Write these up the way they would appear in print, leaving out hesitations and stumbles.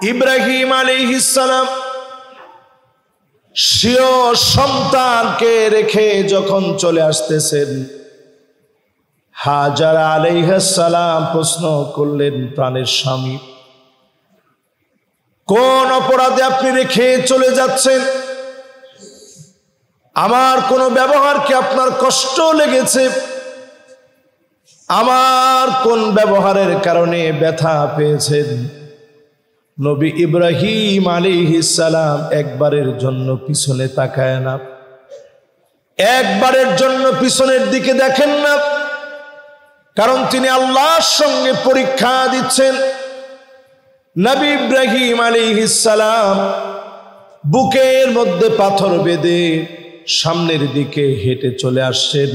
ইব্রাহিম আলাইহিস সালাম স্বীয় সন্তানকে রেখে যখন চলে আসতেছেন, হাজারা আলাইহিস সালাম প্রশ্ন করলেন, প্রাণের স্বামী, কোন অপরাধে আপনি রেখে চলে যাচ্ছেন? আমার কোন ব্যবহার কি আপনার কষ্ট লেগেছে? আমার কোন ব্যবহারের কারণে ব্যথা পেয়েছেন? নবী ইব্রাহিম আলাইহিস সালাম একবারের জন্য পিছনে তাকায় না, একবারের জন্য পিছনের দিকে দেখেন না, কারণ তিনি আল্লাহর সঙ্গে পরীক্ষা দিচ্ছেন। নবী ইব্রাহিম আলাইহিস সালাম বুকের মধ্যে পাথর বেঁধে সামনের দিকে হেঁটে চলে আসছেন।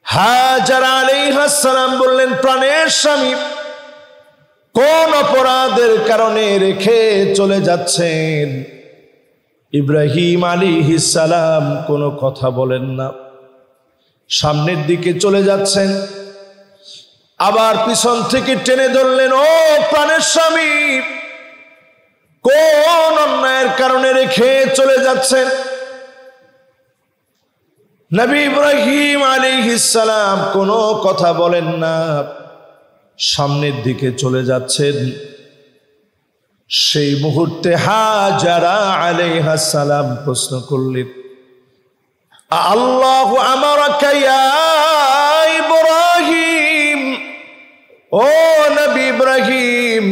হাজারা আলাইহিস সালাম বললেন, প্রাণের স্বামী, কোন অপরাধের কারণে রেখে চলে যাচ্ছেন? ইব্রাহিম আলাইহিস সালাম কোনো কথা বলেন না, সামনের দিকে চলে যাচ্ছেন। আবার পিছন থেকে টেনে ধরলেন, ও প্রাণের স্বামী, কোন অন্যায়ের কারণে রেখে চলে যাচ্ছেন? নবী ইব্রাহিম আলাইহিস সালাম কোনো কথা বলেন না, সামনের দিকে চলে যাচ্ছেন। সেই মুহূর্তে হাজারা আলাইহিস সালাম প্রশ্ন করলেন, আল্লাহু আমারাকা ইয়া ইব্রাহিম, ও নবী ইব্রাহিম,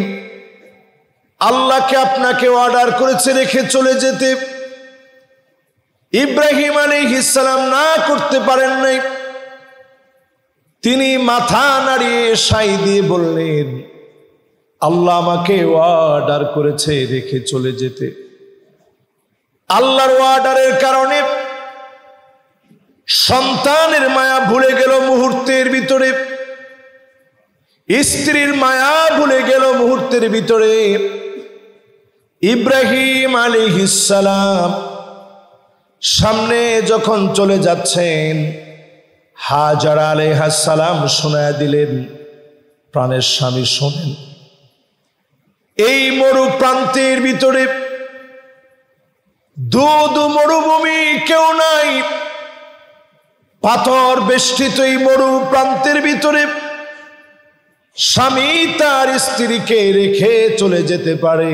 আল্লাহকে আপনাকে অর্ডার করেছে রেখে চলে যেতে? ইব্রাহিম আলাইহিস সালাম না করতে পারেন নাই। তিনি মাথা নাড়িয়ে সাই দিয়ে বললেন, আল্লাহ আমাকে অর্ডার করেছে রেখে চলে যেতে। আল্লাহর অর্ডারের কারণে সন্তানের মায়া ভুলে গেল মুহূর্তের ভিতরে, স্ত্রীর মায়া ভুলে গেল মুহূর্তের ভিতরে। ইব্রাহিম আলাইহিস সালাম সামনে যখন চলে যাচ্ছেন, হাজারা আলাইহিস সালাম শোনায়া দিলেন, প্রাণের স্বামী শোনেন, এই মরু প্রান্তের ভিতরে দু মরুভূমি, কেউ নাই, পাথর বেষ্টিত এই মরু প্রান্তের ভিতরে স্বামী তার স্ত্রীকে রেখে চলে যেতে পারে,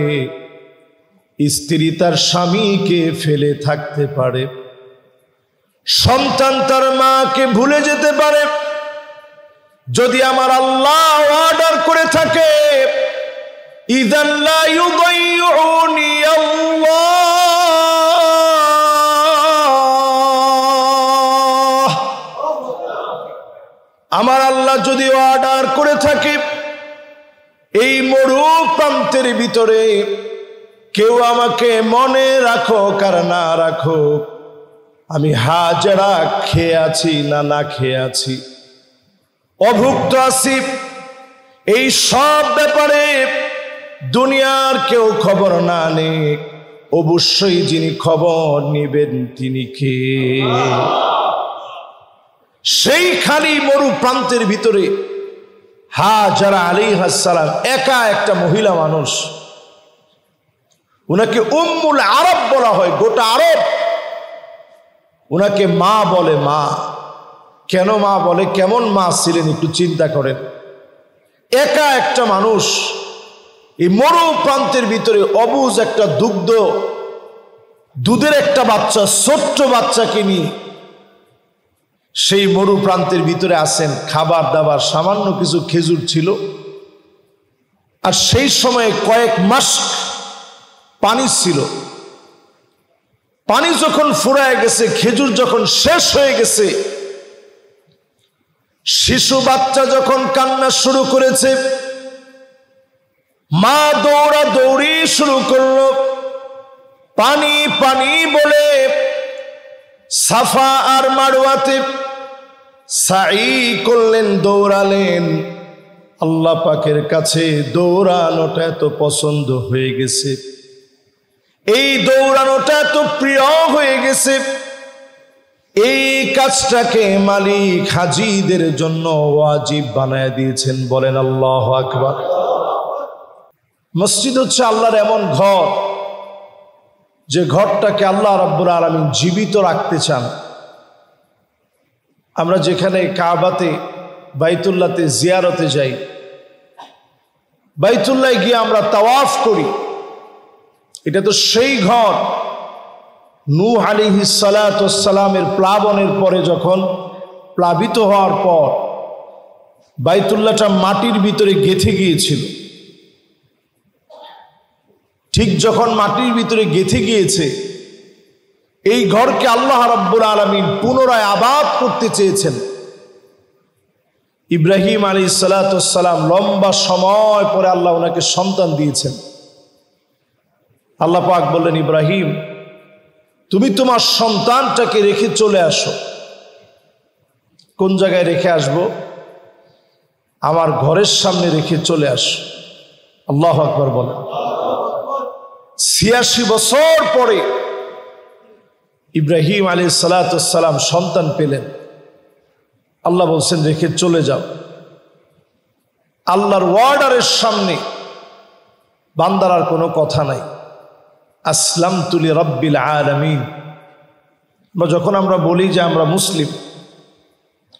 স্ত্রী তার স্বামীকে ফেলে থাকতে পারে, সন্তান তার মাকে ভুলে যেতে পারে। যদি আমার আল্লাহ অর্ডার করে থাকে, ইযান লা ইউযাইউনি আল্লাহ, আমার আল্লাহ যদি অর্ডার করে থাকে, এই মরু প্রান্তের ভিতরে কেউ আমাকে মনে রাখো আর না রাখো, আমি হাজারা খেয়ে আছি না না খেয়ে আছি, অভুক্ত আছি, এই সব ব্যাপারে দুনিয়ার কেউ খবর না নেক, অবশ্যই যিনি খবর নেবেন তিনি কে? সেই খালি মরু প্রান্তের ভিতরে হাজারা আলাইহিস সালাম একা একটা মহিলা মানুষ, উনাকে উম্মুল আরব বলা হয়, গোটা আরব উনাকে মা বলে। মা কেন মা বলে? কেমন মা ছিলেন একটু চিন্তা করেন। একা একটা মানুষ এই মরু প্রান্তের ভিতরে, অবুজ একটা দুধের একটা বাচ্চা, ছোট্ট বাচ্চাকে নিয়ে সেই মরু প্রান্তের ভিতরে আসেন। খাবার দাবার সামান্য কিছু খেজুর ছিল, আর সেই সময়ে কয়েক মাস পানি ছিল। পানি যখন ফুরায় গেছে, খেজুর যখন শেষ হয়ে গেছে, শিশু বাচ্চা যখন কান্না শুরু করেছে, মা দৌড়াদৌড়ি শুরু করলো, পানি পানি বলে সাফা আর মারওয়াতে সাই করলেন, দৌড়ালেন। আল্লাহ পাকের কাছে দৌড়ানোটা এত পছন্দ হয়ে গেছে, এই দৌড়ানোটা এত প্রিয় হয়ে গেছে, এই কাজটাকে মালিক হাজীদের জন্য ওয়াজিব বানায় দিয়েছেন। বলেন আল্লাহু আকবার। মসজিদ হচ্ছে আল্লাহর এমন ঘর যে ঘরটাকে আল্লাহ রাব্বুল আলামিন জীবিত রাখতে চান। আমরা যেখানে কাবাতে বাইতুল্লাহতে জিয়ারতে যাই, বাইতুল্লাহ গিয়ে আমরা তাওয়াফ করি, এটা তো সেই ঘর নূহ আলাইহিস সালাতু ওয়াস সালামের প্লাবনের পরে যখন প্লাবিত হওয়ার পর বাইতুল্লাহটা মাটির ভিতরে গেঁথে গিয়েছিল। ঠিক যখন মাটির ভিতরে গেঁথে গিয়েছে, এই ঘরকে আল্লাহ রাব্বুল আলামিন পুনরায় আবাদ করতে চেয়েছেন। ইব্রাহিম আলাইহিস সালাতু ওয়াস সালাম লম্বা সময় পরে আল্লাহ ওনাকে সন্তান দিয়েছেন। আল্লাহ পাক বললেন, ইব্রাহিম তুমি তোমার সন্তানটাকে রেখে চলে আসো। কোন জায়গায় রেখে আসবো? আমার ঘরের সামনে রেখে চলে আসো। আল্লাহু আকবার বলেন। ৮৬ বছর পরে ইব্রাহিম আলাইহিস সালাতু ওয়াস সালাম সন্তান পেলেন। আল্লাহ বলছেন রেখে চলে যাও। আল্লাহর ওয়ার্ডারের সামনে বান্দার আর কোনো কথা নাই। আসলামতু লিরাব্বিল আলামিন। যখন আমরা বলি যে আমরা মুসলিম,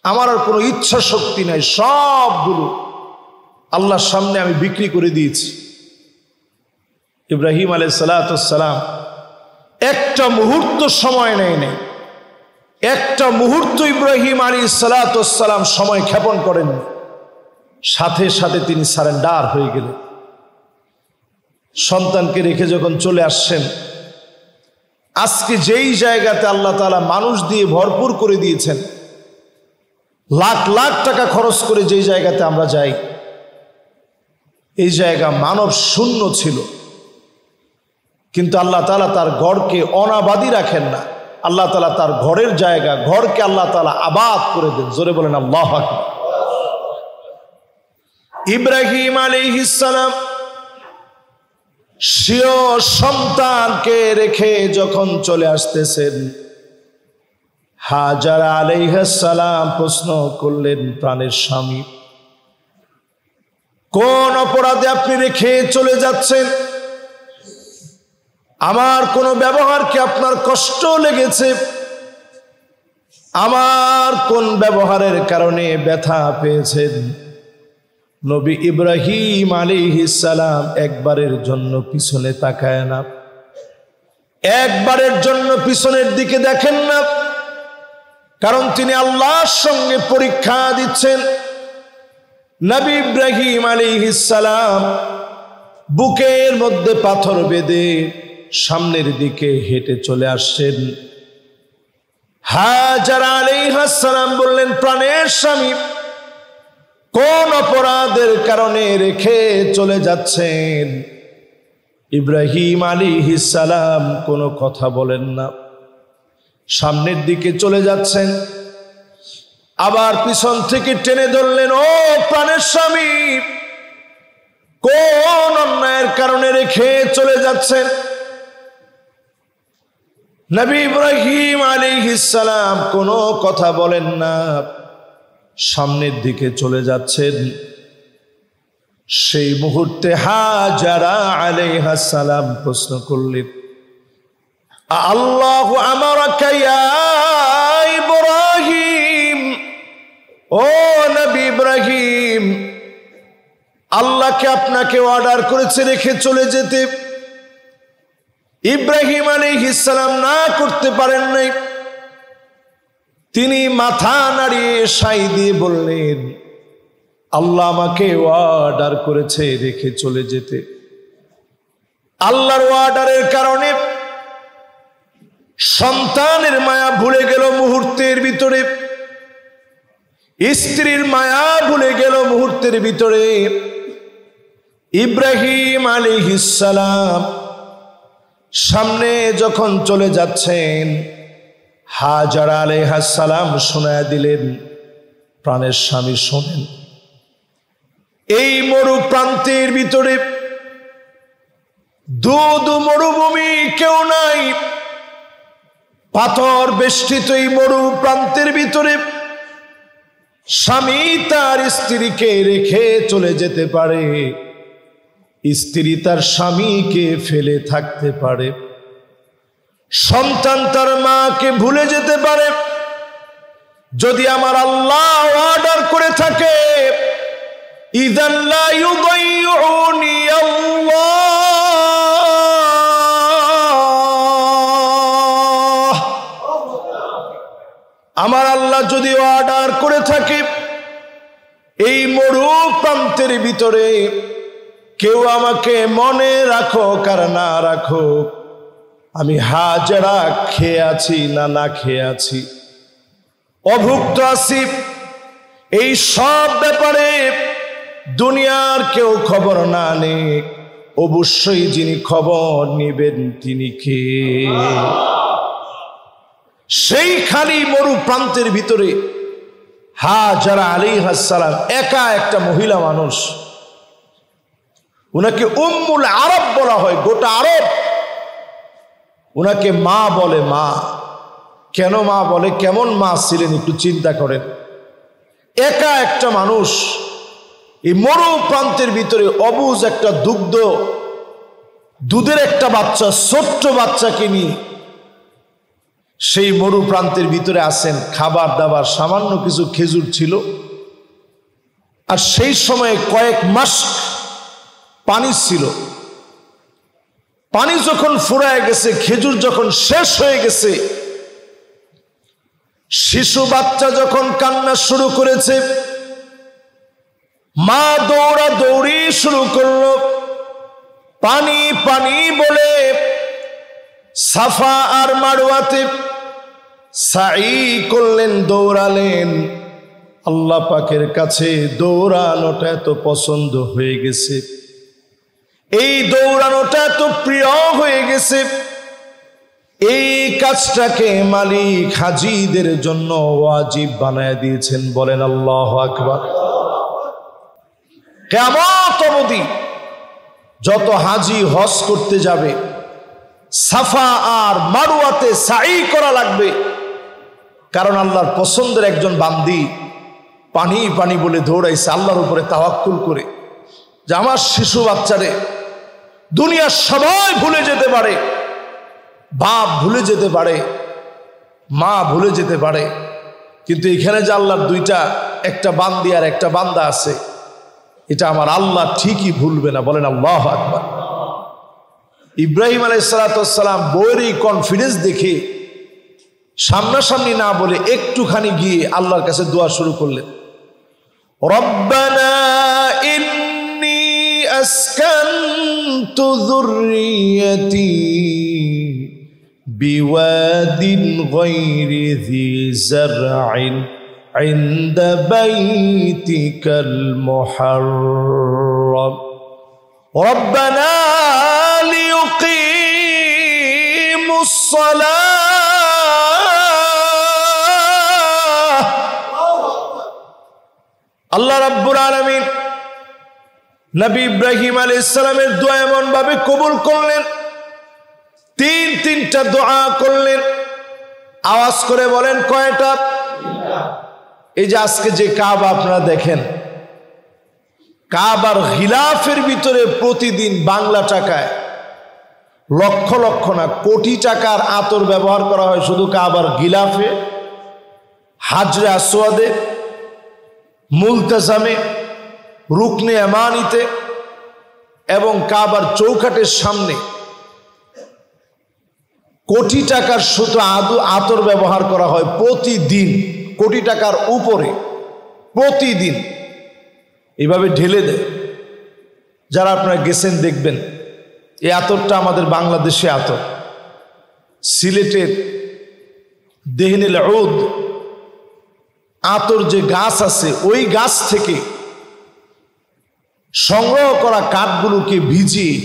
আমার আর কোনো ইচ্ছা শক্তি নাই, সবগুলো আল্লাহর সামনে আমি বিক্রি করে দিয়েছি। ইব্রাহিম আলাইহিস সালাতু ওয়াস সালাম একটা মুহূর্ত সময় নেয় নাই, একটা মুহূর্ত ইব্রাহিম আলাইহিস সালাতু ওয়াস সালাম সময় ক্ষেপণ করেন, সাথে সাথে তিনি সারেন্ডার হয়ে গেলেন। সন্তানকে রেখে যখন চলে আসছেন, আজকে যেই জায়গাতে আল্লাহ তাআলা মানুষ দিয়ে ভরপুর করে দিয়েছেন, লাখ লাখ টাকা খরচ করে যেই জায়গাতে আমরা যাই, এই জায়গা মানব শূন্য ছিল। কিন্তু আল্লাহ তাআলা তার ঘরকে অনাবাদী রাখেন না। আল্লাহ তাআলা তার ঘরের জায়গা, ঘরকে আল্লাহ তাআলা আবাদ করে দেন। জোরে বলেন আল্লাহু আকবার। ইব্রাহিম আলাইহিস সালাম স্বীয় সন্তানকে রেখে যখন চলে আসতেছেন, হাজারা আলাইহিস সালাম প্রশ্ন করলেন, প্রাণের স্বামী কোন অপরাধে আপনি রেখে চলে যাচ্ছেন? আমার কোন ব্যবহার কি আপনার কষ্ট লেগেছে? আমার কোন ব্যবহারের কারণে ব্যথা পেয়েছেন? নবী ইব্রাহিম আলাইহিস সালাম একবারের জন্য পিছনে তাকায় না, একবারের জন্য পিছনের দিকে দেখেন না, কারণ তিনি আল্লাহর সঙ্গে পরীক্ষা দিচ্ছেন। নবী ইব্রাহিম আলাইহিস সালাম বুকের মধ্যে পাথর বেঁধে সামনের দিকে হেঁটে চলে আসছেন। হাজারা আলাইহিস সালাম বললেন, প্রাণের স্বামী কোন অপরাধের কারণে রেখে চলে যাচ্ছেন? ইব্রাহিম আলাইহিস সালাম কোনো কথা বলেন না, সামনের দিকে চলে যাচ্ছেন। আবার পিছন থেকে টেনে ধরলেন, ও প্রাণের স্বামী কোন অন্যায়ের কারণে রেখে চলে যাচ্ছেন? নবী ইব্রাহিম আলাইহিস সালাম কোনো কথা বলেন না, সামনের দিকে চলে যাচ্ছেন। সেই মুহূর্তে হাজারা আলাইহিস সালাম প্রশ্ন করলেন, আল্লাহু আমারাকা ইয়া ইব্রাহিম, ও নবী ইব্রাহিম আল্লাহকে আপনাকে অর্ডার করেছে রেখে চলে যেতে। ইব্রাহিম আলাইহিস সালাম না করতে পারেন নাই। তিনি মাথা নাড়িয়ে সাই দিয়ে বললেন, আল্লাহ আমাকে অর্ডার করেছে রেখে চলে যেতে। আল্লাহর অর্ডারের কারণে সন্তানের মায়া ভুলে গেল মুহূর্তের ভিতরে, স্ত্রীর মায়া ভুলে গেল মুহূর্তের ভিতরে। ইব্রাহিম আলাইহিস সালাম সামনে যখন চলে যাচ্ছেন, হাজারা আলাইহিস সালাম শোনায়া দিলেন, প্রাণের স্বামী শোনেন, এই মরু প্রান্তের ভিতরে দুধ মরুভূমি কেউ নাই, পাথর বেষ্টিত এই মরু প্রান্তের ভিতরে স্বামী তার স্ত্রীকে রেখে চলে যেতে পারে, স্ত্রী তার স্বামীকে ফেলে থাকতে পারে, সন্তান তার মাকে ভুলে যেতে পারে। যদি আমার আল্লাহ অর্ডার করে থাকে, ইযান লা ইউযাইউনি আল্লাহ, আমার আল্লাহ যদি অর্ডার করে থাকে এই মরু প্রান্তের ভিতরে কেউ আমাকে মনে রাখো কার না রাখো, আমি হাজেরা খেয়ে আছি না না খেয়ে আছি, অভুক্ত আছি, এই সব ব্যাপারে দুনিয়ার কেউ খবর না নেই, অবশ্যই যিনি খবর নেবেন তিনি কে? সেই খালি মরু প্রান্তের ভিতরে হাজেরা আলাইহিস সালাম একা একটা মহিলা মানুষ, উনাকে উম্মুল আরব বলা হয়, গোটা আরব উনাকে মা বলে। মা কেন মা বলে? কেমন মা ছিলেন একটু চিন্তা করেন। একা একটা মানুষ এই মরু প্রান্তের ভিতরে অবুঝ একটা দুধের একটা বাচ্চা, ছোট্ট বাচ্চাকে নিয়ে সেই মরু প্রান্তের ভিতরে আসেন। খাবার দাবার সামান্য কিছু খেজুর ছিল, আর সেই সময়ে কয়েক মাস পানি ছিল। পানি যখন ফুরায় গেছে, খেজুর যখন শেষ হয়ে গেছে, শিশু বাচ্চা যখন কান্না শুরু করেছে, মা দৌড়াদৌড়ি শুরু করলো, পানি পানি বলে সাফা আর মারওয়াতে সাই করলেন, দৌড়ালেন। আল্লাহ পাকের কাছে দৌড়ানোটা এত পছন্দ হয়ে গেছে, এই দৌড়ানোটা এত প্রিয় হয়ে গেছে, এই কাজটাকে মালিক হাজিদের জন্য ওয়াজিব বানায় দিয়েছেন। বলেন আল্লাহু আকবার। কিয়ামত অবধি যত হাজি হজ করতে যাবে, সাফা আর মারওয়াতে সাই করা লাগবে, কারণ আল্লাহর পছন্দের একজন বান্দি পানি পানি বলে দৌড়াইছে আল্লাহর উপরে তাওয়াক্কুল করে, যে আমার শিশু বাচ্চারে দুনিয়ার সবাই ভুলে যেতে পারে, বাপ ভুলে যেতে পারে, মা ভুলে যেতে পারে, কিন্তু এখানে যে আল্লাহর দুইটা, একটা বান্দি আর একটা বান্দা আছে, এটা আমার আল্লাহ ঠিকই ভুলবে না। বলেন আল্লাহু আকবার। ইব্রাহিম আলাইহিস সালাম বইয়ের এই কনফিডেন্স দেখে সামনাসামনি না বলে একটুখানি গিয়ে আল্লাহর কাছে দোয়া শুরু করলেন। রব্বানা ইন্নী আসকানতু যুররিয়্যাতি বিওয়াদিন গায়রি যী যার'ইন ইনদা বাইতিকাল মুহাররাম রব্বানা লিয়ুকিমুস সালাহ। আল্লাহ রাব্বুল আলামিন নবী ইব্রাহিম আলাইহিস সালামের দোয়া এমন ভাবে কবুল করলেন, তিনটা দোয়া করলেন। আওয়াজ করে বলেন কয়টা? এই যে আজকে যে কাবা আপনারা দেখেন, কাবার গিলাফের ভিতরে প্রতিদিন বাংলা টাকায় লক্ষ লক্ষ না কোটি টাকার আতর ব্যবহার করা হয় শুধু কাবার গিলাফে, হাজরে আসওয়াদে, মুলতাজামে, রুকনে ইয়ামানিতে এবং কাবার চৌকাটের সামনে কোটি টাকার শুধু আতর ব্যবহার করা হয় প্রতিদিন, কোটি টাকার উপরে প্রতিদিন এইভাবে ঢেলে দেয়। যারা আপনারা গেছেন দেখবেন এই আতরটা আমাদের বাংলাদেশে আতর, সিলেটের দেহনেল উদ আতর যে গাছ আছে ওই গাছ থেকে সংগ্রহ করা কাঠগুলোকে ভিজিয়ে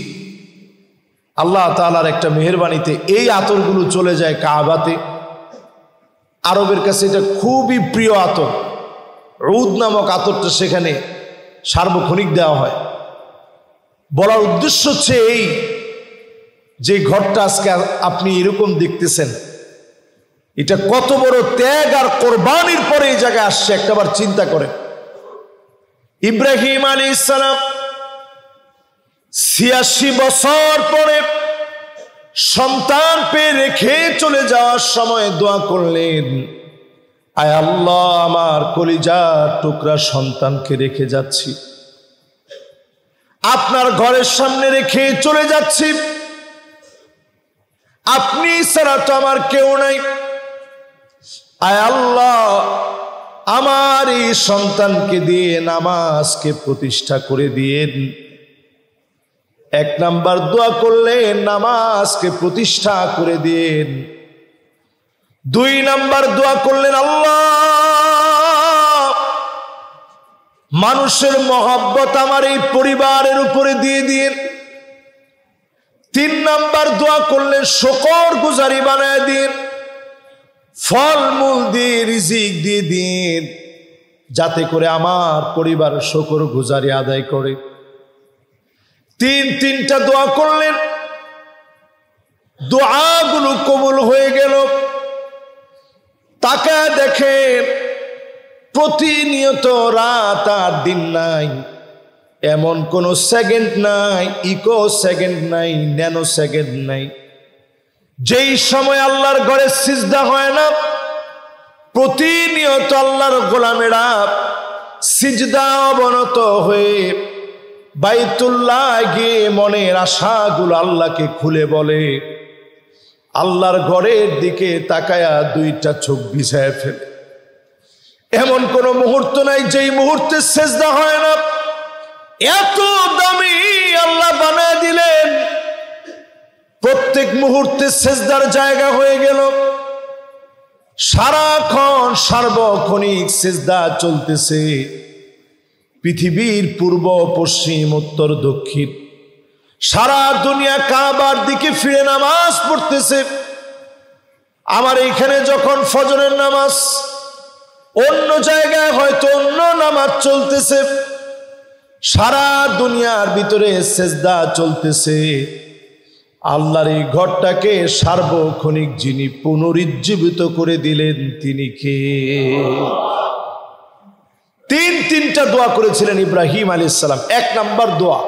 আল্লাহ তাআলার একটা মেহেরবানিতে এই আতরগুলো চলে যায় কাবাতে। আরবের কাছে এটা খুবই প্রিয় আতর, উদ নামক আতরটা সেখানে সার্বক্ষণিক দেওয়া হয়। বলার উদ্দেশ্য হচ্ছে এই যে ঘরটা আজকে আপনি এরকম দেখতেছেন, এটা কত বড় ত্যাগ আর কোরবানির পরে এই জায়গায় আসছে একটাবার চিন্তা করেন। ইব্রাহিম আলাইহিস সালাম ৮৬ বছর পরে সন্তান পেয়ে রেখে চলে যাওয়ার সময় দোয়া করলেন, আয় আল্লাহ, আমার কলিজার টুকরা সন্তানকে রেখে যাচ্ছি, আপনার ঘরের সামনে রেখে চলে যাচ্ছি, আপনি ছাড়া তো আমার কেউ নাই। আয় আল্লাহ, আমার এই সন্তানকে দিয়ে নামাজকে প্রতিষ্ঠা করে দিয়েন। ১ নাম্বার দোয়া করলেন, নামাজকে প্রতিষ্ঠা করে দিন। ২ নাম্বার দোয়া করলেন, আল্লাহ, মানুষের মহব্বত আমার এই পরিবারের উপরে দিয়ে দিন। ৩ নাম্বার দোয়া করলেন, শুকর গুজারি বানায় দিন, ফলমূল দিয়ে রিজিক দিয়ে দিন, যাতে করে আমার পরিবার শুকর গুজারি আদায় করে। তিনটা দোয়া করলেন, দোয়াগুলো কবুল হয়ে গেল। তাকায় দেখেন, প্রতিনিয়ত রাত আর দিন নাই, এমন কোন সেকেন্ড নাই, ইকো সেকেন্ড নাই, ন্যানো সেকেন্ড নাই, যেই সময় আল্লাহর ঘরে সিজদা হয় না। প্রতিনিয়ত আল্লাহর গোলামেরা সিজদা অবনত হয়ে বাইতুল্লাহ গিয়ে মনের আশাগুলো আল্লাহকে খুলে বলে, আল্লাহর ঘরের দিকে তাকায়া 2টা চোখ ভিজায় ফেলে। এমন কোন মুহূর্ত নাই যেই মুহূর্তে সিজদা হয় না। এত দামি আল্লাহ বানায় দিলেন, প্রত্যেক মুহূর্তে সিজদার জায়গা হয়ে গেল। সারাক্ষণ সার্বক্ষণিক সিজদা চলতেছে। পৃথিবীর পূর্ব পশ্চিম উত্তর দক্ষিণ সারা দুনিয়া কাবার দিকে ফিরে নামাজ পড়তেছে। আমার এইখানে যখন ফজরের নামাজ, অন্য জায়গায় হয়তো অন্য নামাজ চলতেছে। সারা দুনিয়ার ভিতরে সিজদা চলতেছে। আল্লাহর এই ঘরটাকে সার্বক্ষণিক যিনি পুনরুজ্জীবিত করে দিলেন, তিনি কে? তিনটা দোয়া করেছিলেন ইব্রাহিম আলাইহিস সালাম। ১ নাম্বার দোয়া,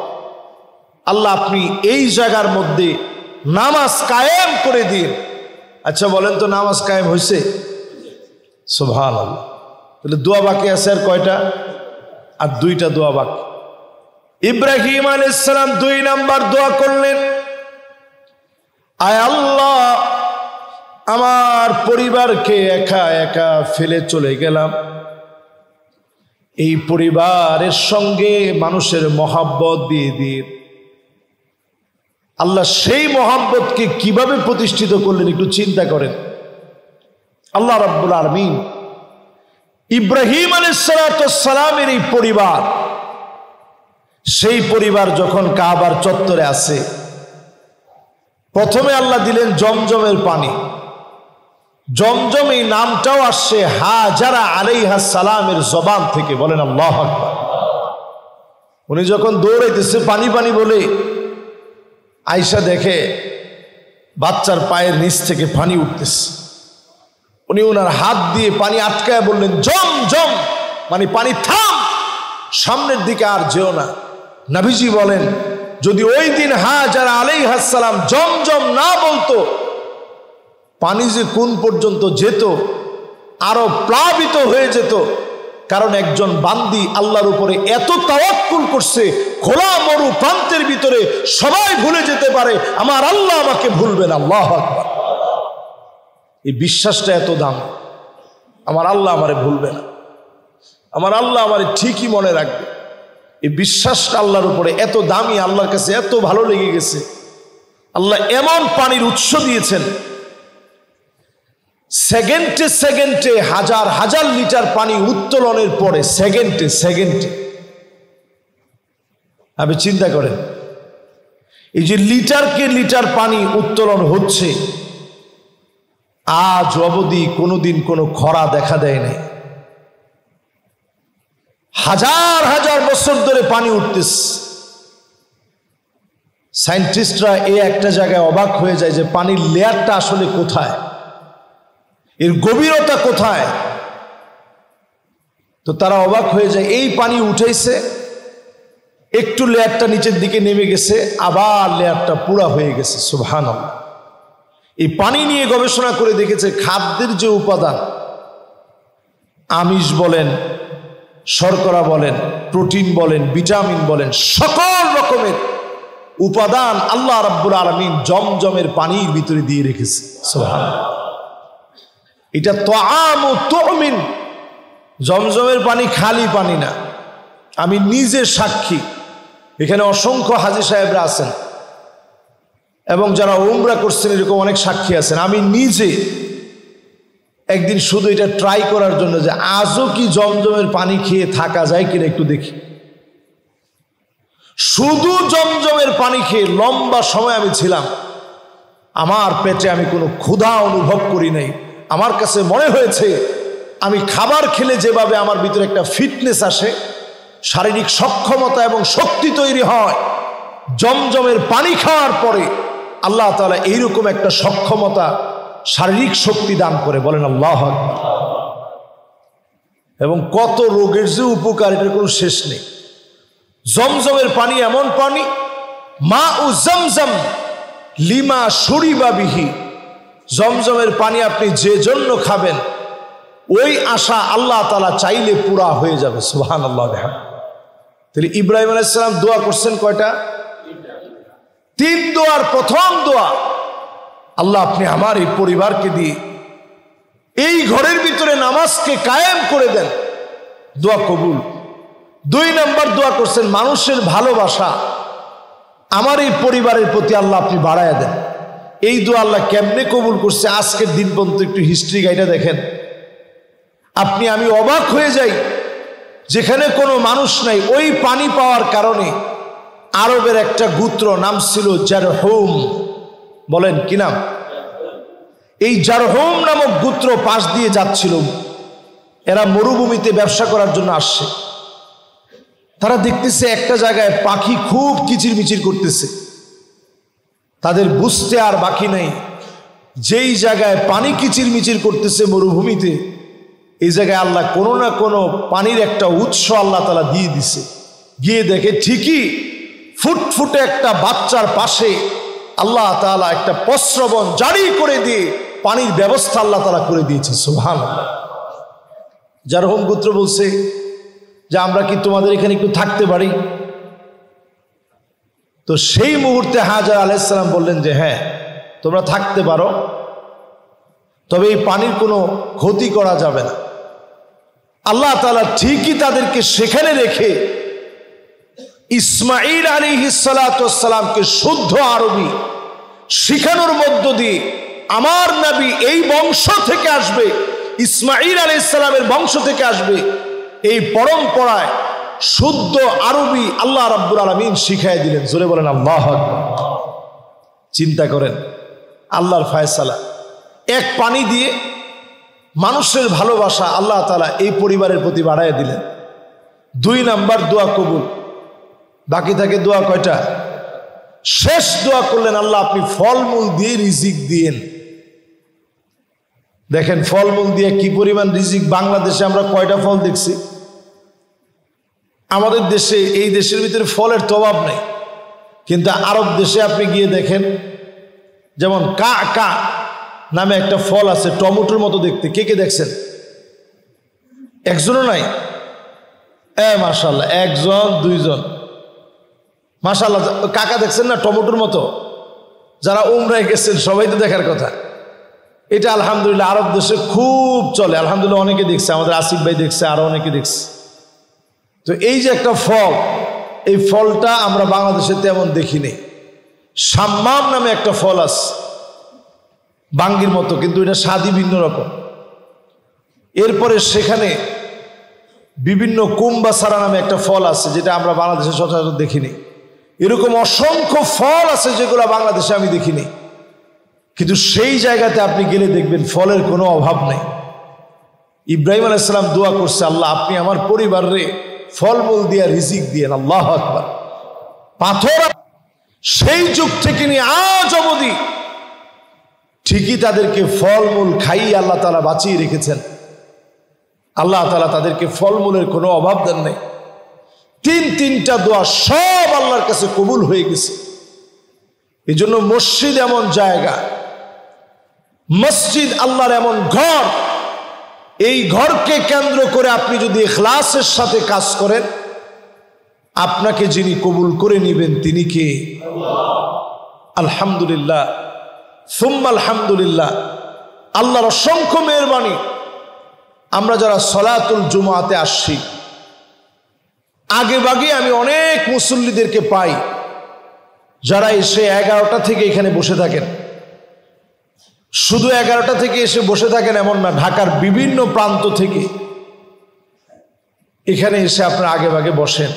আল্লাহ আপনি এই জায়গার মধ্যে নামাজ কায়েম করে দিন। আচ্ছা বলেন তো, নামাজ কায়েম হয়েছে? সুবহানাল্লাহ। তাহলে দোয়া বাকি আছে আর কয়টা? আর 2টা দোয়া বাকি। ইব্রাহিম আলাইহিস সালাম 2 নাম্বার দোয়া করলেন, আয় আল্লাহ, আমার পরিবারকে একা একা ফেলে চলে গেলাম, এই পরিবারের সঙ্গে মানুষের মহব্বত দিয়ে দিন। আল্লাহ সেই মহব্বতকে কিভাবে প্রতিষ্ঠিত করলেন একটু চিন্তা করেন। আল্লাহ রাব্বুল আলামিন ইব্রাহিম আলাইহিস সালামের এই পরিবার, সেই পরিবার যখন কাবার চত্বরে আছে, প্রথমে আল্লাহ দিলেন জমজমের পানি। জমজম এই নামটাও আসছে হাজারা আলাইহা সালামের জবান থেকে। বলেন আল্লাহু আকবার। উনি যখন দৌড়াইতেছে পানি পানি বলে, আয়েশা দেখে বাচ্চার পায়ের নিচ থেকে পানি উঠতেছে। উনি ওনার হাত দিয়ে পানি আটকায় বললেন, জম জম, মানে পানি থাম, সামনের দিকে আর যেও না। নবীজি বলেন, যদি ওই দিন হাজারা আলাইহা সালাম জমজম না বলতো, পানি যে কোন পর্যন্ত যেত, আরো প্লাবিত হয়ে যেত। কারণ একজন বান্দি আল্লাহর উপরে এত তাওয়াক্কুল করছে, খোলা মরু প্রান্তের ভিতরে সবাই ভুলে যেতে পারে, আমার আল্লাহ আমাকে ভুলবেন। আল্লাহু আকবার। এই বিশ্বাসটা এত দাম, আমার আল্লাহ আমারে ভুলবে না, আমার আল্লাহ আমারে ঠিকই মনে রাখবে। এই বিশ্বাসটা আল্লাহর উপরে এত দামি, আল্লাহর কাছে এত ভালো লেগে গেছে। আল্লাহ এমন পানির উৎস দিয়েছেন, সেকেন্ডে সেকেন্ডে হাজার হাজার লিটার পানি উত্তোলনের পরে সেকেন্ডে সেকেন্ডে। আপনি চিন্তা করেন, এই যে লিটারকে লিটার পানি উত্তোলন হচ্ছে, আজ অবধি কোনোদিন কোনো খরা দেখা দেয় নাই। হাজার হাজার বছর ধরে পানি উঠতেছে। সায়েন্টিস্টরা এই একটা জায়গায় অবাক হয়ে যায় যে পানির লেয়ারটা আসলে কোথায়, এর গভীরতা কোথায়। তো তারা অবাক হয়ে যায়, এই পানি উঠেছে, একটু লেয়ারটা নিচের দিকে নেমে গেছে, আবার লেয়ারটা পুরা হয়ে গেছে। সুবহানাল্লাহ। এই পানি নিয়ে গবেষণা করে দেখেছে খাদ্যের যে উপাদান, আমিষ বলেন, শর্করা বলেন, প্রোটিন বলেন, ভিটামিন বলেন, সকল রকমের উপাদান আল্লাহ রাব্বুল আলামিন জমজমের পানির ভিতরে দিয়ে রেখেছে। সুবহানাল্লাহ। এটা তাআম ও তুমিন, জমজমের পানি খালি পানি না। আমি নিজে সাক্ষী, এখানে অসংখ্য হাজী সাহেবরা আছেন এবং যারা উমরা করছেন এরকম অনেক সাক্ষী আছেন। আমি নিজে একদিন শুধু এটা ট্রাই করার জন্য যে আজও কি জমজমের পানি খেয়ে থাকা যায় কিনা একটু দেখি, শুধু জমজমের পানি খেয়ে লম্বা সময় আমি ছিলাম। আমার পেটে আমি কোনো ক্ষুধা অনুভব করি নাই। আমার কাছে মনে হয়েছে আমি খাবার খেলে যেভাবে আমার ভিতরে একটা ফিটনেস আসে, শারীরিক সক্ষমতা এবং শক্তি তৈরি হয়, জমজমের পানি খাওয়ার পরে আল্লাহ তাআলা এইরকম একটা সক্ষমতা, শারীরিক শক্তি দান করে। বলেন আল্লাহু আকবার। এবং কত রোগের যে উপকার, এটার কোনো শেষ নেই। জমজমের পানি এমন পানি, মা উ জমজম লিমা শুরিবা বিহি, জমজমের পানি আপনি যে জন্য খাবেন ওই আশা আল্লাহ তাআলা চাইলে পুরা হয়ে যাবে। সুবহানাল্লাহ। তাহলে ইব্রাহিম আলাইহিস সালাম দোয়া করছেন কয়টা? 3 দোয়ার প্রথম দোয়া, আল্লাহ আপনি আমার এই পরিবারকে দিয়ে এই ঘরের ভিতরে নামাজকে কায়েম করে দেন, দোয়া কবুল। 2 নম্বর দোয়া করছেন মানুষের ভালোবাসা আমার এই পরিবারের প্রতি আল্লাহ আপনি বাড়ায়া দেন। এই দোয়া আল্লাহ কেমনে কবুল করছে আজকের দিন পর্যন্ত একটু হিস্ট্রি গাইটা দেখেন আপনি। আমি অবাক হয়ে যাই, যেখানে কোনো মানুষ নাই ওই পানি পাওয়ার কারণে আরবের একটা গোত্র নাম ছিল জারহুম। বলেন কি নাম? এই জারহুম নামক গোত্র পাশ দিয়ে যাচ্ছিল, এরা মরুভূমিতে ব্যবসা করার জন্য আসছে। তারা দেখতেছে একটা জায়গায় পাখি খুব কিচিরমিচির করতেছে, তাদের বুঝতে আর বাকি নাই যেই জায়গায় পানি কিচিরমিচির করতেছে মরুভূমিতে, এই জায়গায় আল্লাহ কোনো না কোনো পানির একটা উৎস আল্লাহ তাআলা দিয়ে দিছে। গিয়ে দেখে ঠিকই ফুটফুটে একটা বাচ্চার পাশে আল্লাহ তাআলা একটা প্রস্রবণ জারি করে দিয়ে পানির ব্যবস্থা আল্লাহ তাআলা করে দিয়েছে। সুবহানাল্লাহ। জারহুম গোত্র বলছে যে আমরা কি তোমাদের এখানে একটু থাকতে পারি? তো সেই মুহূর্তে হাজার আলাইহিস সালাম বললেন যে হ্যাঁ তোমরা থাকতে পারো, তবে এই পানির কোনো ক্ষতি করা যাবে না। আল্লাহ তাআলা ঠিকই তাদেরকে সেখানে রেখে ইসমাঈল আলাইহিস সালাতু ওয়াস সালামকে শুদ্ধ আরবি শিখানোর মধ্য দিয়ে আমার নবী এই বংশ থেকে আসবে, ইসমাঈল আলাইহিস সালামের বংশ থেকে আসবে, এই পরম্পরায় শুদ্ধ আরবি আল্লাহ রাব্বুল আলামিন শিখাই দিলেন। জোরে বলেন আল্লাহু আকবার। চিন্তা করেন আল্লাহর ফয়সালা, এক পানি দিয়ে মানুষের ভালোবাসা আল্লাহ তাআলা এই পরিবারের প্রতি বাড়ায় দিলেন। 2 নাম্বার দোয়া কবুল। বাকি থাকে দোয়া কয়টা? শেষ দোয়া করলেন আল্লাহ আপনি ফলমূল দিয়ে রিজিক দিয়েন। দেখেন ফলমূল দিয়ে কি পরিমাণ রিজিক। বাংলাদেশে আমরা কয়টা ফল দেখছি? আমাদের দেশে, এই দেশের ভিতরে ফলের তো অভাব নেই, কিন্তু আরব দেশে আপনি গিয়ে দেখেন, যেমন কা নামে একটা ফল আছে, টমেটোর মতো দেখতে। কে কে দেখছেন? একজনও নাই? মাশাআল্লাহ, 1 জন 2 জন মাশাআল্লাহ। কাকা দেখছেন না টমেটোর মতো? যারা উমরায় গেছেন সবাই তো দেখার কথা। এটা আলহামদুলিল্লাহ আরব দেশে খুব চলে, আলহামদুলিল্লাহ অনেকে দেখছে, আমাদের আসিফ ভাই দেখছে, আরো অনেকে দেখছে। তো এই যে একটা ফল, এই ফলটা আমরা বাংলাদেশে তেমন দেখিনি। সাম্মাম নামে একটা ফল আছে, বাঙ্গির মতো, কিন্তু এটা স্বাদই ভিন্ন রকম। এরপরে সেখানে বিভিন্ন কুম্বাসারা নামে একটা ফল আছে, যেটা আমরা বাংলাদেশে সচরাচর দেখিনি। এরকম অসংখ্য ফল আছে যেগুলো বাংলাদেশে আমি দেখিনি, কিন্তু সেই জায়গাতে আপনি গেলে দেখবেন ফলের কোনো অভাব নেই। ইব্রাহিম আলাইহিস সালাম দোয়া করছে, আল্লাহ আপনি আমার পরিবারে ফলমূল দিয়ে রিজিক দিয়েন। আল্লাহু আকবার। পাথর সেই যুগ থেকে নিয়ে আজ অবধি ঠিকই তাদেরকে ফলমূল খাইয়ে আল্লাহ তাআলা বাঁচিয়ে রেখেছেন। আল্লাহ তাআলা তাদেরকে ফলমূলের কোনো অভাব দেন নাই। তিনটা দোয়া সব আল্লাহর কাছে কবুল হয়ে গেছে। এই জন্য মসজিদ এমন জায়গা, মসজিদ আল্লাহর এমন ঘর, এই ঘরকে কেন্দ্র করে আপনি যদি ইখলাসের সাথে কাজ করেন, আপনাকে যিনি কবুল করে নেবেন তিনি কে? আলহামদুলিল্লাহ, সুম্মা আলহামদুলিল্লাহ। আল্লাহর অসংখ্য মেহেরবানি, আমরা যারা সলাতুল জুমাতে আসছি, আগে ভাগে আমি অনেক মুসল্লিদেরকে পাই যারা এসে 11টা থেকে এখানে বসে থাকেন। শুধু 11টা থেকে এসে বসে থাকেন এমন না, ঢাকার বিভিন্ন প্রান্ত থেকে এখানে এসে আপনারা আগে ভাগে বসেন।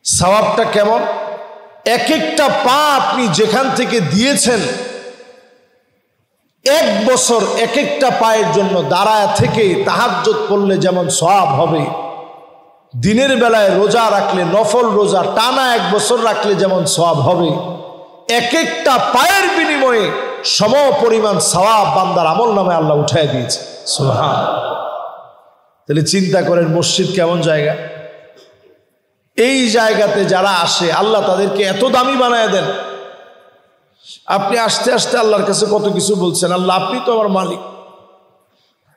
সওয়াবটা কেমন? এক একটা পা আপনি যেখান থেকে দিয়েছেন, 1 বছর এক একটা পায়ের জন্য দাঁড়ায় থেকে তাহাজ্জুদ পড়লে যেমন সওয়াব হবে, দিনের বেলায় রোজা রাখলে, নফল রোজা টানা 1 বছর রাখলে যেমন সওয়াব হবে, এক একটা পায়ের বিনিময়ে সম পরিমাণ সওয়াব বান্দার আমল নামে আল্লাহ উঠায় দিয়েছে। সুবহানাল্লাহ। তাহলে চিন্তা করেন মসজিদ কেমন জায়গা। এই জায়গাতে যারা আসে আল্লাহ তাদেরকে এত দামি বানায় দেন। আপনি আস্তে আস্তে আল্লাহর কাছে কত কিছু বলছেন, আল্লাহ আপনি তো আমার মালিক।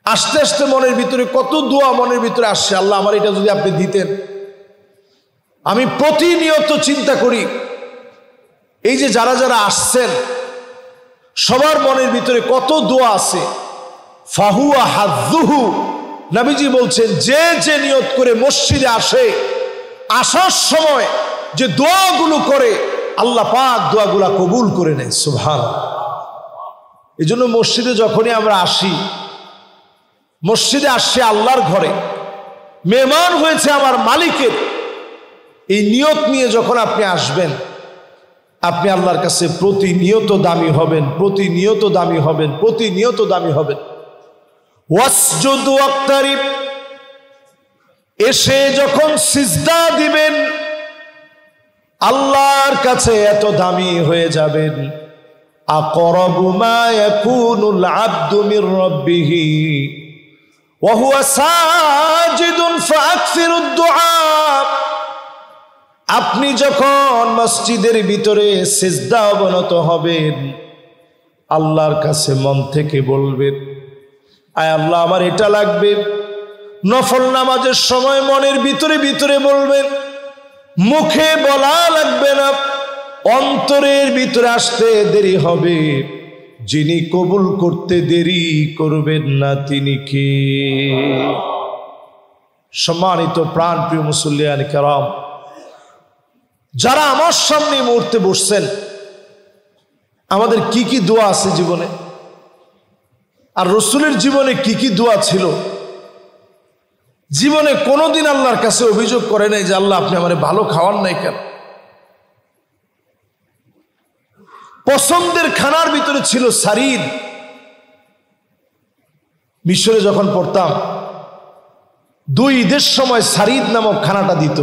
আস্তে আস্তে মনের ভিতরে কত দোয়া মনের ভিতরে আসছে, আল্লাহ আমার এটা যদি আপনি দিতেন। আমি প্রতিনিয়ত চিন্তা করি, এই যে যারা যারা আসছেন সবার মনের ভিতরে কত দোয়া আছে। ফাহুয়া হাজ্জুহু, নবীজি বলছেন যে যে নিয়ত করে মসজিদে আসে, আসার সময় যে দোয়াগুলো করে আল্লাহ পাক দোয়াগুলা কবুল করে নেয়। সুবহানাল্লাহ। এই জন্য মসজিদে যখনই আমরা আসি, মসজিদে আসছে আল্লাহর ঘরে, মেহমান হয়েছে আমার মালিকের, এই নিয়ত নিয়ে যখন আপনি আসবেন, আপনি আল্লাহর কাছে প্রতিনিয়ত দামি হবেন, প্রতিনিয়ত দামি হবেন, প্রতিনিয়ত দামি হবেন। ওয়াসজুদ ওয়াক্তারিব, এসে যখন সিজদা দিবেন আল্লাহর কাছে এত দামি হয়ে যাবেন। আকরাবু মা ইয়াকুনুল আবদু মির রাব্বিহি ওয়া হুয়া সাজিদুন ফাআকসিরুদ দুআ। আপনি যখন মসজিদের ভিতরে সিজদা অবনত হবেন, আল্লাহর কাছে মন থেকে বলবেন, আয় আল্লাহ আমার এটা লাগবে। নফল নামাজের সময় মনের ভিতরে ভিতরে বলবেন, মুখে বলা লাগবে না, অন্তরের ভিতরে আসতে দেরি হবে। যিনি কবুল করতে দেরি করবেন না তিনি কে? সম্মানিত প্রাণ প্রিয় মুসল্লিয়ান কেরাম, যারা আমার সামনে মুহূর্তে বসছেন, আমাদের কি কি দোয়া আছে জীবনে, আর রসুলের জীবনে কি কি দোয়া ছিল। জীবনে কোনোদিন আল্লাহর কাছে অভিযোগ করে নাই যে আল্লাহ আপনি আমারে ভালো খাওয়ান নাই কেন। পছন্দের খানার ভিতরে ছিল সারিদ। মিশরে যখন পড়তাম, 2 ঈদের সময় সারিদ নামক খানাটা দিত।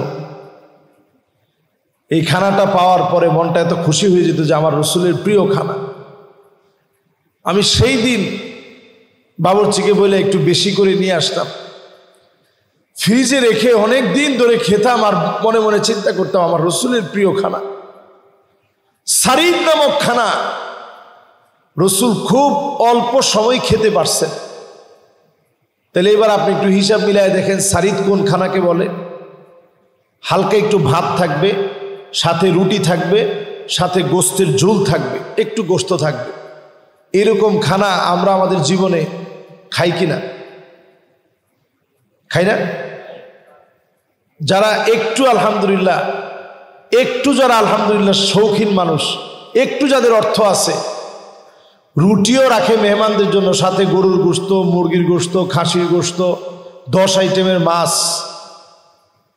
এই খানাটা পাওয়ার পরে মনটা এত খুশি হয়ে যেত যে আমার রসুলের প্রিয় খানা। আমি সেই দিন বাবুর্চিকে বলে একটু বেশি করে নিয়ে আসতাম, ফ্রিজে রেখে অনেক দিন ধরে খেতাম, আর মনে মনে চিন্তা করতাম আমার রসুলের প্রিয় খানা সারিদ নামক খানা। রসুল খুব অল্প সময় খেতে পারছেন। তাহলে এবার আপনি একটু হিসাব মিলায় দেখেন সারিদ কোন খানাকে বলে। হালকা একটু ভাত থাকবে, সাথে রুটি থাকবে, সাথে গোস্তের ঝোল থাকবে, একটু গোস্ত থাকবে। এরকম খানা আমরা আমাদের জীবনে খাই কিনা? খাই না? যারা একটু আলহামদুলিল্লাহ, যারা আলহামদুলিল্লাহ শৌখিন মানুষ, একটু যাদের অর্থ আছে, রুটিও রাখে মেহমানদের জন্য, সাথে গরুর গোস্ত, মুরগির গোস্ত, খাসির গোস্ত, 10 আইটেমের মাছ।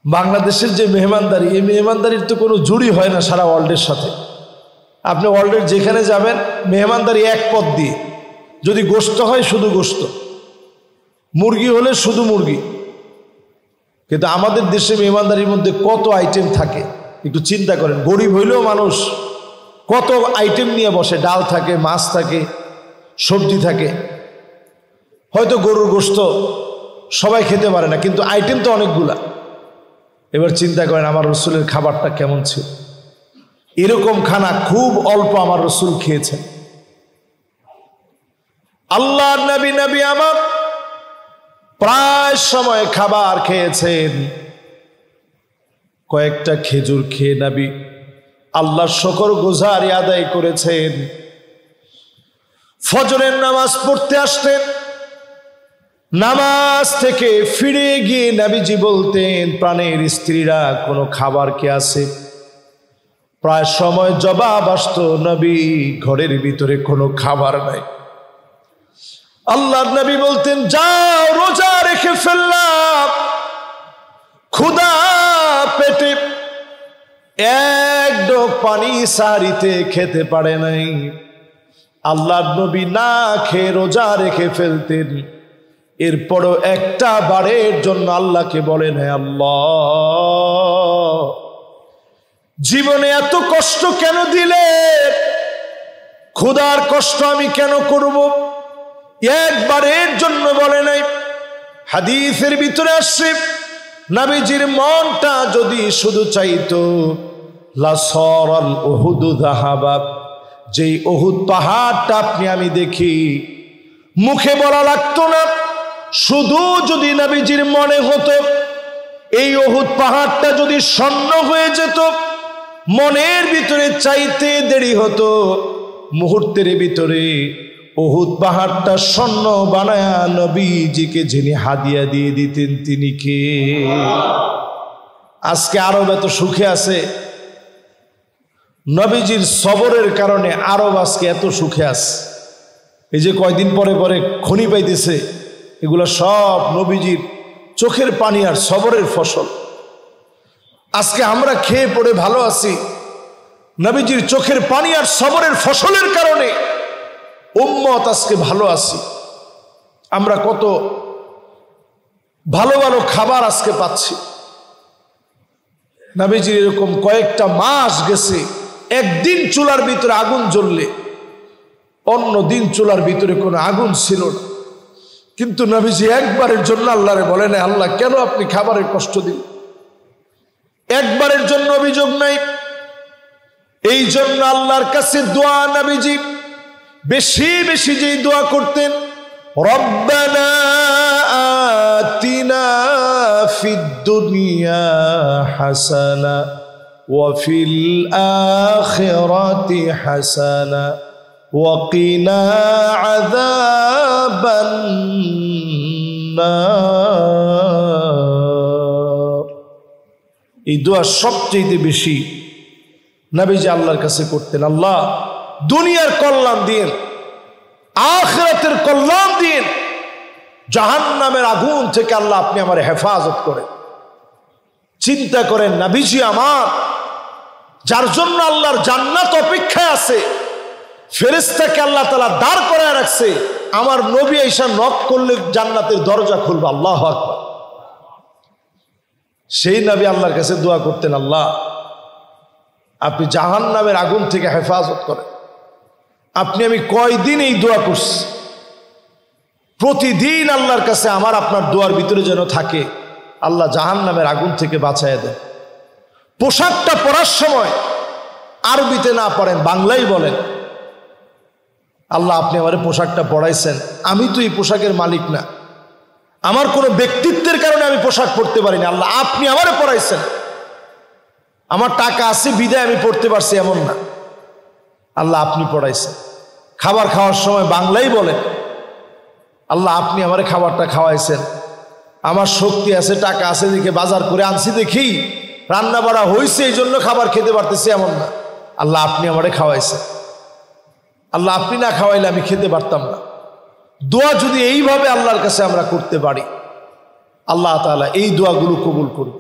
বাংলাদেশের যে মেহমানদারি, এই মেহমানদারির তো কোনো জুড়ি হয় না সারা ওয়ার্ল্ডের সাথে। আপনি ওয়ার্ল্ডের যেখানে যাবেন, মেহমানদারি এক পদ দিয়ে, যদি গোস্ত হয় শুধু গোস্ত, মুরগি হলে শুধু মুরগি। কিন্তু আমাদের দেশে মেহমানদারির মধ্যে কত আইটেম থাকে একটু চিন্তা করেন। গরিব হইলেও মানুষ কত আইটেম নিয়ে বসে, ডাল থাকে, মাছ থাকে, সবজি থাকে। হয়তো গরুর গোস্ত সবাই খেতে পারে না, কিন্তু আইটেম তো অনেকগুলা। এবার চিন্তা করেন আমার রসুলের খাবারটা কেমন ছিল। এরকম খানা খুব অল্প আমার রসুল খেয়েছেন। আল্লাহর নবী আমার প্রায় সময় খাবার খেয়েছেন। কয়েকটা খেজুর খেয়ে নবী আল্লাহর শুকর গুজারি আদায় করেছেন। ফজরের নামাজ পড়তে আসতেন, নামাজ থেকে ফিরে গিয়ে নবীজি বলতেন, প্রাণের স্ত্রীরা কোনো খাবার কে আছে? প্রায় সময় জবাব আসতো, নবী ঘরের ভিতরে কোনো খাবার নাই। আল্লাহর নবী বলতেন, যাও রোজা রেখে ফেললাম, ক্ষুধা পেটে এক ঢোক পানি সারিতে খেতে পারে নাই। আল্লাহর নবী না খেয়ে রোজা রেখে ফেলতেন। এরপরও একটা বারের জন্য আল্লাহকে বলেন, হে আল্লাহ, জীবনে এত কষ্ট কেন দিলে? ক্ষুধার কষ্ট আমি কেন করব? একবারের জন্য বলে নাই। হাদিসের ভিতরে আসছে, নবীজির মনটা যদি শুধু চাইতো, লাসরাল উহুদু যাহাবা, যেই উহুদ পাহাড়টা আপনি আমি দেখি, মুখে বলা লাগতো না, শুধু যদি নবীজির মনে হতো এই উহুদ পাহাড়টা যদি স্বর্ণ হয়ে যেত, মনের ভিতরে চাইতে দেরি হতো, মুহূর্তের ভিতরে উহুদ পাহাড়টা স্বর্ণ বানায়া নবীজিকে যিনি হাদিয়া দিয়ে দিতেন তিনি কে? আজকে আরব এত সুখে আছে, নবীজির সবরের কারণে আরব আজকে এত সুখে আছে। এই যে কয়দিন পরে পরে খনি পাইতেছে, এগুলো সব নবীজির চোখের পানি আর সবরের ফসল। আজকে আমরা খেয়ে পড়ে ভালো আছি, নবীজির চোখের পানি আর সবরের ফসলের কারণে উম্মত আজকে ভালো আছি। আমরা কত ভালো ভালো খাবার আজকে পাচ্ছি। নবীজির এরকম কয়েকটা মাস গেছে, একদিন চুলার ভিতরে আগুন জ্বললে অন্য দিন চুলার ভিতরে কোনো আগুন ছিল না। কিন্তু নবীজি একবারের জন্য আল্লাহরে বলেন, আল্লাহ কেন আপনি খাবারের কষ্ট দিন? একবারের জন্য অভিযোগ নাই। এই জন্য আল্লাহর কাছে দোয়া নবীজি বেশি বেশি যেই দোয়া করতেন, রব্বানা আতিনা ফিদ দুনিয়া হাসানা ওয়া ফিল আখিরাতি হাসানা ওয়া কিনা আযাবান নার। এই দোয়া সবচেয়ে বেশি নবীজি আল্লাহর কাছে করতেন, আল্লাহ দুনিয়ার কল্যাণ দিন, আখিরাতের কল্যাণ দিন, জাহান্নামের আগুন থেকে আল্লাহ আপনি আমার হেফাজত করেন। চিন্তা করেন, নবীজি আমার, যার জন্য আল্লাহর জান্নাত অপেক্ষায় আছে, ফেরেশতাকে আল্লাহ তাআলা দাঁড় করায় রাখছে, আমার নবী আইসা নক করলে জান্নাতের দরজা খুলবে। আল্লাহু আকবার। সেই নবী আল্লাহর কাছে দোয়া করতেন, আল্লাহ আপনি জাহান্নামের আগুন থেকে হেফাজত করেন। আপনি আমি কয়দিন এই দোয়া করছি, প্রতিদিন আল্লাহর কাছে আমার আপনার দোয়ার ভিতরে যেন থাকে, আল্লাহ জাহান্নামের আগুন থেকে বাঁচায় দেন। পোশাকটা পরার সময় আরবিতে না পড়েন, বাংলাই বলেন, আল্লাহ আপনি আমার পোশাকটা পরাইছেন, আমি তো এই পোশাকের মালিক না, আমার কোনো ব্যক্তিত্বের কারণে আমি পোশাক পরতে পারি না, আল্লাহ আপনি আমারে পরাইছেন, আমার টাকা আছে বিদায় আমি পড়তে পারছি এমন না, আল্লাহ আপনি পড়াইছেন। খাবার খাওয়ার সময় বাংলাই বলেন, আল্লাহ আপনি আমারে খাবারটা খাওয়াইছেন, আমার শক্তি আছে টাকা আছে দেখে বাজার করে আনছি, দেখি রান্না বাড়া হয়েছে এই জন্য খাবার খেতে পারতেছি এমন না, আল্লাহ আপনি আমারে খাওয়াইছেন, আল্লাহ আপনি না খাওয়াইলে আমি খেতে পারতাম না। দোয়া যদি এইভাবে আল্লাহর কাছে আমরা করতে পারি, আল্লাহ তাআলা এই দোয়াগুলো কবুল করবে।